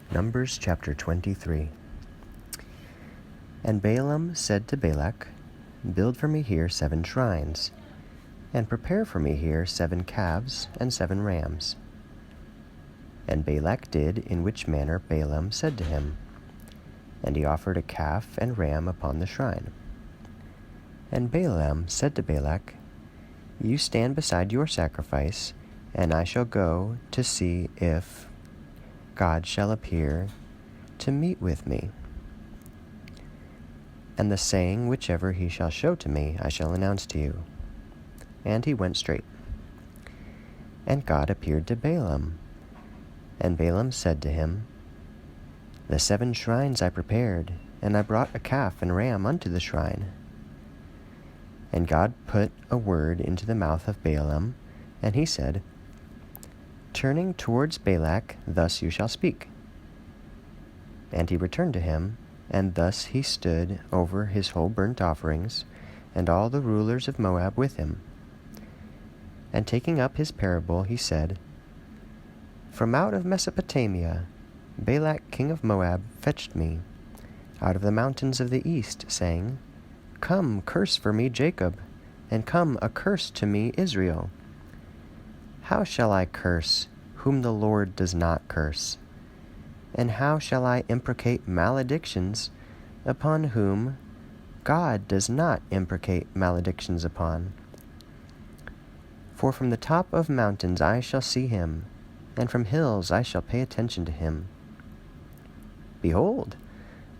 Numbers chapter 23. And Balaam said to Balak, Build for me here 7 shrines, and prepare for me here 7 calves and 7 rams. And Balak did in which manner Balaam said to him, and he offered a calf and ram upon the shrine. And Balaam said to Balak, You stand beside your sacrifice, and I shall go to see if God shall appear to meet with me. And the saying whichever he shall show to me, I shall announce to you. And he went straight. And God appeared to Balaam. And Balaam said to him, The 7 shrines I prepared, and I brought a calf and ram unto the shrine. And God put a word into the mouth of Balaam, and he said, Turning towards Balak, thus you shall speak. And he returned to him, and thus he stood over his whole burnt offerings, and all the rulers of Moab with him. And taking up his parable, he said, From out of Mesopotamia, Balak king of Moab fetched me, out of the mountains of the east, saying, Come, curse for me Jacob, and come, accurse to me Israel. How shall I curse, whom the Lord does not curse? And how shall I imprecate maledictions, upon whom God does not imprecate maledictions upon? For from the top of mountains I shall see him, and from hills I shall pay attention to him. Behold,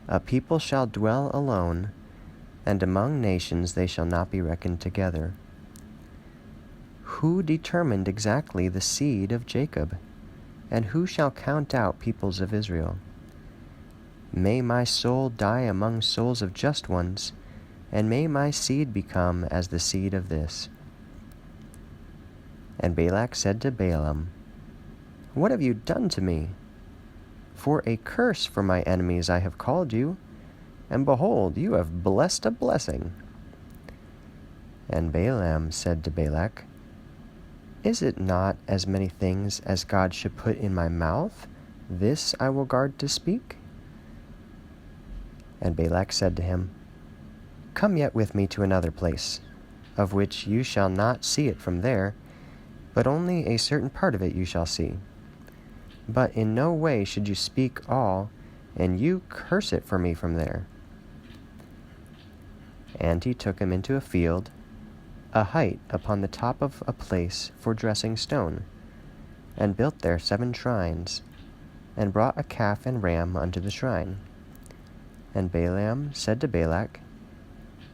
a people shall dwell alone, and among nations they shall not be reckoned together. Who determined exactly the seed of Jacob? And who shall count out peoples of Israel? May my soul die among souls of just ones, and may my seed become as the seed of this. And Balak said to Balaam, What have you done to me? For a curse for my enemies I have called you, and behold, you have blessed a blessing. And Balaam said to Balak, Is it not as many things as God should put in my mouth? This I will guard to speak. And Balak said to him, Come yet with me to another place, of which you shall not see it from there, but only a certain part of it you shall see. But in no way should you speak all, and you curse it for me from there. And he took him into a field, a height upon the top of a place for dressing stone, and built there 7 shrines, and brought a calf and ram unto the shrine. And Balaam said to Balak,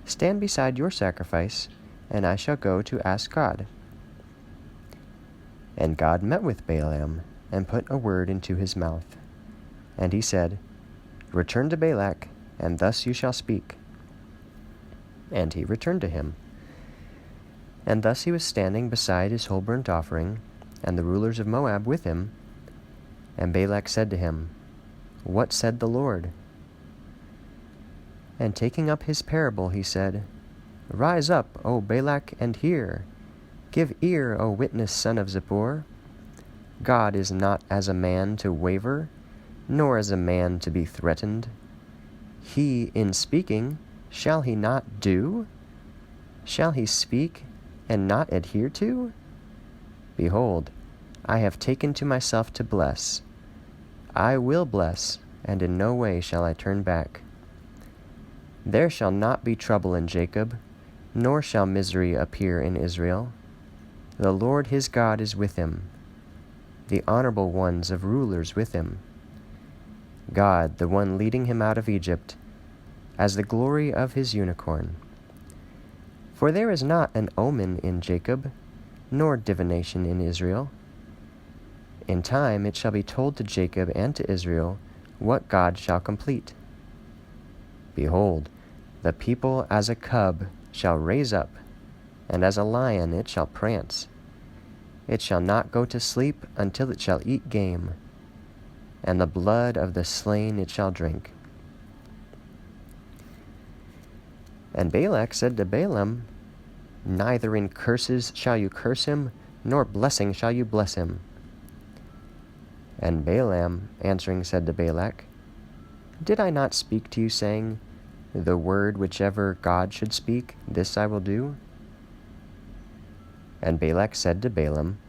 Stand beside your sacrifice, and I shall go to ask God. And God met with Balaam, and put a word into his mouth. And he said, Return to Balak, and thus you shall speak. And he returned to him. And thus he was standing beside his whole burnt offering, and the rulers of Moab with him. And Balak said to him, What said the Lord? And taking up his parable, he said, Rise up, O Balak, and hear. Give ear, O witness son of Zippor. God is not as a man to waver, nor as a man to be threatened. He, in speaking, shall he not do? Shall he speak and not adhere to? Behold, I have taken to myself to bless. I will bless, and in no way shall I turn back. There shall not be trouble in Jacob, nor shall misery appear in Israel. The Lord his God is with him, the honorable ones of rulers with him. God, the one leading him out of Egypt, as the glory of his unicorn. For there is not an omen in Jacob, nor divination in Israel. In time it shall be told to Jacob and to Israel what God shall complete. Behold, the people as a cub shall raise up, and as a lion it shall prance. It shall not go to sleep until it shall eat game, and the blood of the slain it shall drink. And Balak said to Balaam, Neither in curses shall you curse him, nor blessing shall you bless him. And Balaam answering said to Balak, Did I not speak to you, saying, The word whichever God should speak, this I will do? And Balak said to Balaam,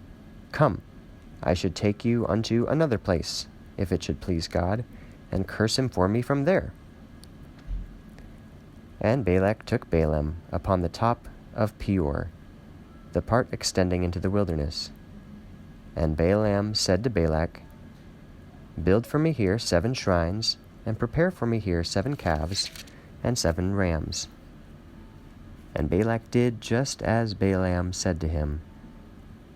Come, I should take you unto another place, if it should please God, and curse him for me from there. And Balak took Balaam upon the top of Peor, the part extending into the wilderness. And Balaam said to Balak, Build for me here 7 shrines, and prepare for me here 7 calves and 7 rams. And Balak did just as Balaam said to him,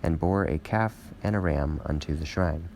and bore a calf and a ram unto the shrine.